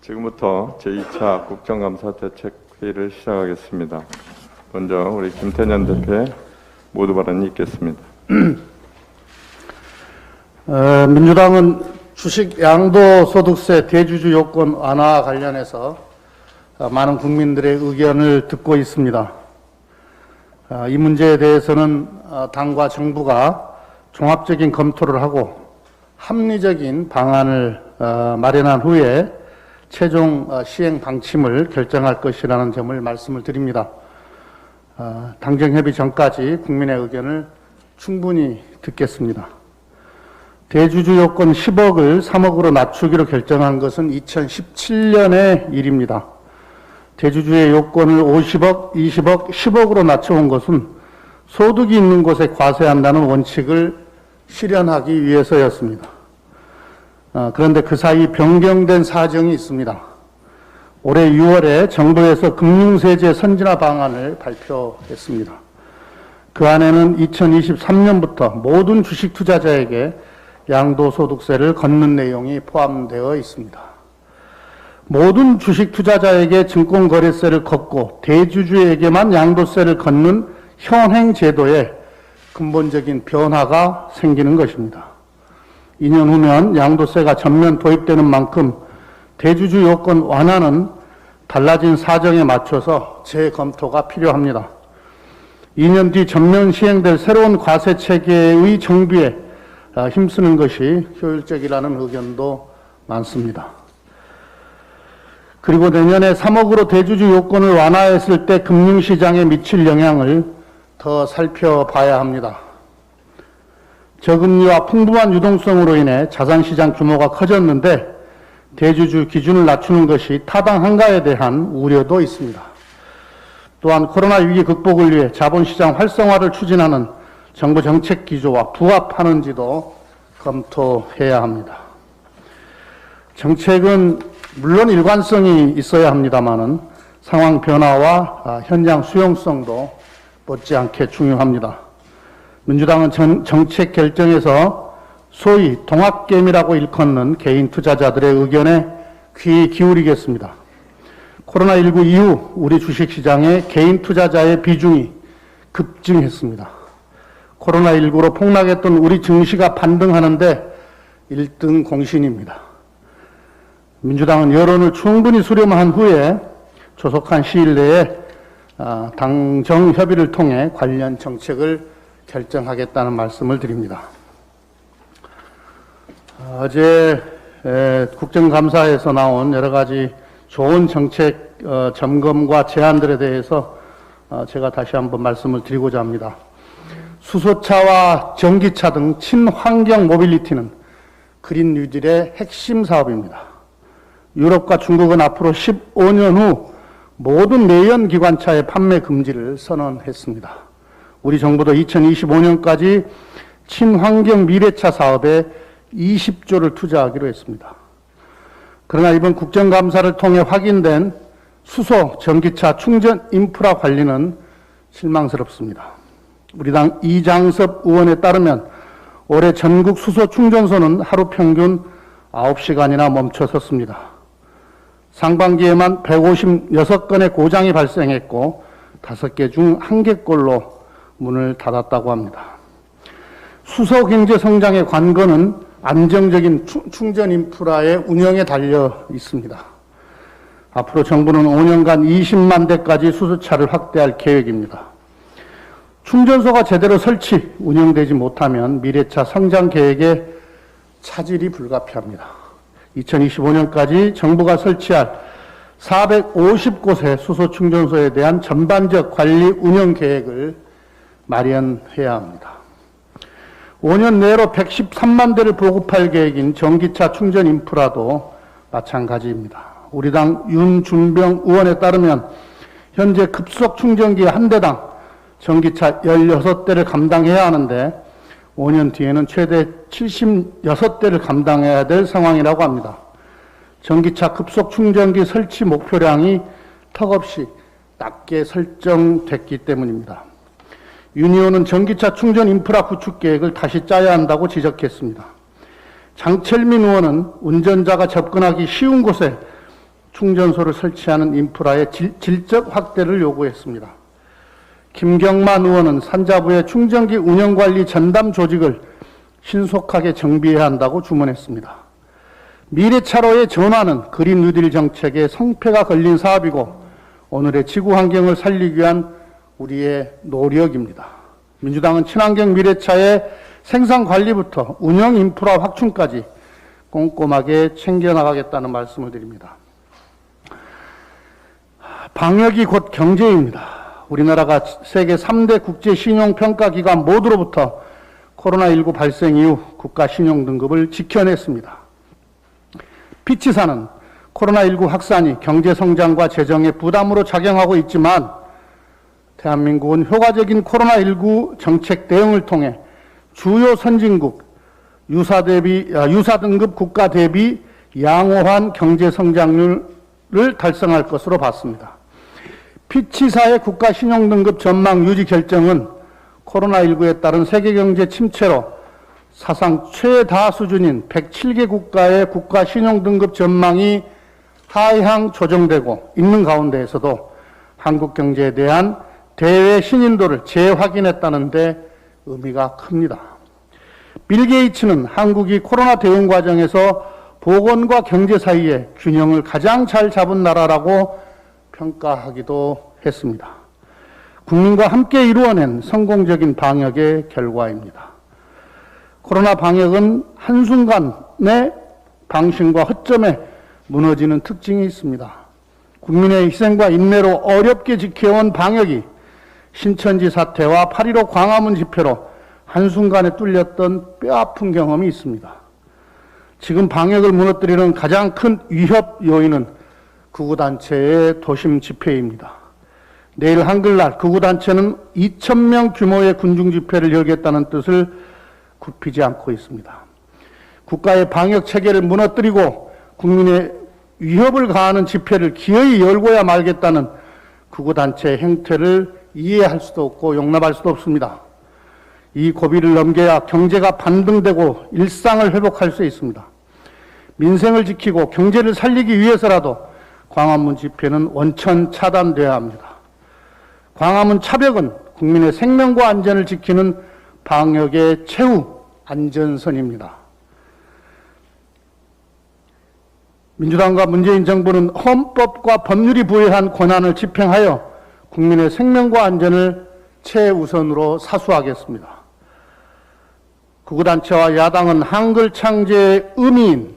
지금부터 제2차 국정감사 대책회의를 시작하겠습니다. 먼저 우리 김태년 대표의 모두 발언이 있겠습니다. 민주당은 주식 양도소득세 대주주 요건 완화와 관련해서 많은 국민들의 의견을 듣고 있습니다. 이 문제에 대해서는 당과 정부가 종합적인 검토를 하고 합리적인 방안을 마련한 후에 최종 시행 방침을 결정할 것이라는 점을 말씀을 드립니다. 당정협의 전까지 국민의 의견을 충분히 듣겠습니다. 대주주 요건 10억을 3억으로 낮추기로 결정한 것은 2017년의 일입니다. 대주주의 요건을 50억, 20억, 10억으로 낮춰온 것은 소득이 있는 곳에 과세한다는 원칙을 실현하기 위해서였습니다. 그런데 그 사이 변경된 사정이 있습니다. 올해 6월에 정부에서 금융세제 선진화 방안을 발표했습니다. 그 안에는 2023년부터 모든 주식 투자자에게 양도소득세를 걷는 내용이 포함되어 있습니다. 모든 주식 투자자에게 증권거래세를 걷고 대주주에게만 양도세를 걷는 현행 제도에 근본적인 변화가 생기는 것입니다. 2년 후면 양도세가 전면 도입되는 만큼 대주주 요건 완화는 달라진 사정에 맞춰서 재검토가 필요합니다. 2년 뒤 전면 시행될 새로운 과세 체계의 정비에 힘쓰는 것이 효율적이라는 의견도 많습니다. 그리고 내년에 3억으로 대주주 요건을 완화했을 때 금융시장에 미칠 영향을 더 살펴봐야 합니다. 저금리와 풍부한 유동성으로 인해 자산시장 규모가 커졌는데 대주주 기준을 낮추는 것이 타당한가에 대한 우려도 있습니다. 또한 코로나 위기 극복을 위해 자본시장 활성화를 추진하는 정부 정책 기조와 부합하는지도 검토해야 합니다. 정책은 물론 일관성이 있어야 합니다마는 상황 변화와 현장 수용성도 못지않게 중요합니다. 민주당은 정책 결정에서 소위 동학개미라고 일컫는 개인 투자자들의 의견에 귀 기울이겠습니다. 코로나19 이후 우리 주식시장의 개인 투자자의 비중이 급증했습니다. 코로나19로 폭락했던 우리 증시가 반등하는데 1등 공신입니다. 민주당은 여론을 충분히 수렴한 후에 조속한 시일 내에 당정 협의를 통해 관련 정책을 결정하겠다는 말씀을 드립니다. 어제 국정감사에서 나온 여러 가지 좋은 정책 점검과 제안들에 대해서 제가 다시 한번 말씀을 드리고자 합니다. 수소차와 전기차 등 친환경 모빌리티는 그린 뉴딜의 핵심 사업입니다. 유럽과 중국은 앞으로 15년 후 모든 내연 기관차의 판매 금지를 선언했습니다. 우리 정부도 2025년까지 친환경 미래차 사업에 20조를 투자하기로 했습니다. 그러나 이번 국정감사를 통해 확인된 수소, 전기차 충전 인프라 관리는 실망스럽습니다. 우리 당 이장섭 의원에 따르면 올해 전국 수소 충전소는 하루 평균 9시간이나 멈춰섰습니다. 상반기에만 156건의 고장이 발생했고 5개 중 1개꼴로 문을 닫았다고 합니다. 수소 경제 성장의 관건은 안정적인 충전 인프라의 운영에 달려 있습니다. 앞으로 정부는 5년간 20만 대까지 수소차를 확대할 계획입니다. 충전소가 제대로 설치, 운영되지 못하면 미래차 성장 계획에 차질이 불가피합니다. 2025년까지 정부가 설치할 450곳의 수소 충전소에 대한 전반적 관리 운영 계획을 마련해야 합니다. 5년 내로 113만 대를 보급할 계획인 전기차 충전 인프라도 마찬가지입니다. 우리 당 윤준병 의원에 따르면 현재 급속 충전기 한 대당 전기차 16대를 감당해야 하는데 5년 뒤에는 최대 76대를 감당해야 될 상황이라고 합니다. 전기차 급속 충전기 설치 목표량이 턱없이 낮게 설정됐기 때문입니다. 윤 의원은 전기차 충전 인프라 구축 계획을 다시 짜야 한다고 지적했습니다. 장철민 의원은 운전자가 접근하기 쉬운 곳에 충전소를 설치하는 인프라의 질적 확대를 요구했습니다. 김경만 의원은 산자부의 충전기 운영관리 전담 조직을 신속하게 정비해야 한다고 주문했습니다. 미래차로의 전환은 그린 뉴딜 정책의 성패가 걸린 사업이고 오늘의 지구 환경을 살리기 위한 우리의 노력입니다. 민주당은 친환경 미래차의 생산 관리부터 운영 인프라 확충까지 꼼꼼하게 챙겨나가겠다는 말씀을 드립니다. 방역이 곧 경제입니다. 우리나라가 세계 3대 국제 신용평가기관 모두로부터 코로나19 발생 이후 국가 신용등급을 지켜냈습니다. 피치사는 코로나19 확산이 경제성장과 재정에 부담으로 작용하고 있지만 대한민국은 효과적인 코로나19 정책 대응을 통해 주요 선진국 유사 등급 국가 대비 양호한 경제성장률을 달성할 것으로 봤습니다. 피치사의 국가 신용등급 전망 유지 결정은 코로나19에 따른 세계경제 침체로 사상 최다 수준인 107개 국가의 국가 신용등급 전망이 하향 조정되고 있는 가운데에서도 한국 경제에 대한 대외 신인도를 재확인했다는 데 의미가 큽니다. 빌 게이츠는 한국이 코로나 대응 과정에서 보건과 경제 사이의 균형을 가장 잘 잡은 나라라고 평가하기도 했습니다. 국민과 함께 이루어낸 성공적인 방역의 결과입니다. 코로나 방역은 한순간의 방심과 허점에 무너지는 특징이 있습니다. 국민의 희생과 인내로 어렵게 지켜온 방역이 신천지 사태와 8.15 광화문 집회로 한순간에 뚫렸던 뼈아픈 경험이 있습니다. 지금 방역을 무너뜨리는 가장 큰 위협 요인은 극우단체의 도심 집회입니다. 내일 한글날 극우단체는 2,000명 규모의 군중집회를 열겠다는 뜻을 굽히지 않고 있습니다. 국가의 방역 체계를 무너뜨리고 국민의 위협을 가하는 집회를 기어이 열고야 말겠다는 극우단체의 행태를 이해할 수도 없고 용납할 수도 없습니다. 이 고비를 넘겨야 경제가 반등되고 일상을 회복할 수 있습니다. 민생을 지키고 경제를 살리기 위해서라도 광화문 집회는 원천 차단돼야 합니다. 광화문 차벽은 국민의 생명과 안전을 지키는 방역의 최후 안전선입니다. 민주당과 문재인 정부는 헌법과 법률이 부여한 권한을 집행하여 국민의 생명과 안전을 최우선으로 사수하겠습니다. 극우단체와 야당은 한글 창제의 의미인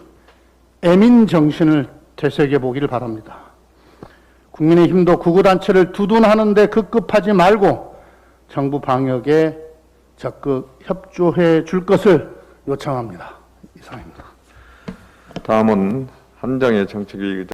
애민 정신을 되새겨보기를 바랍니다. 국민의힘도 극우단체를 두둔하는 데 급급하지 말고 정부 방역에 적극 협조해 줄 것을 요청합니다. 이상입니다. 다음은 한정의 정책위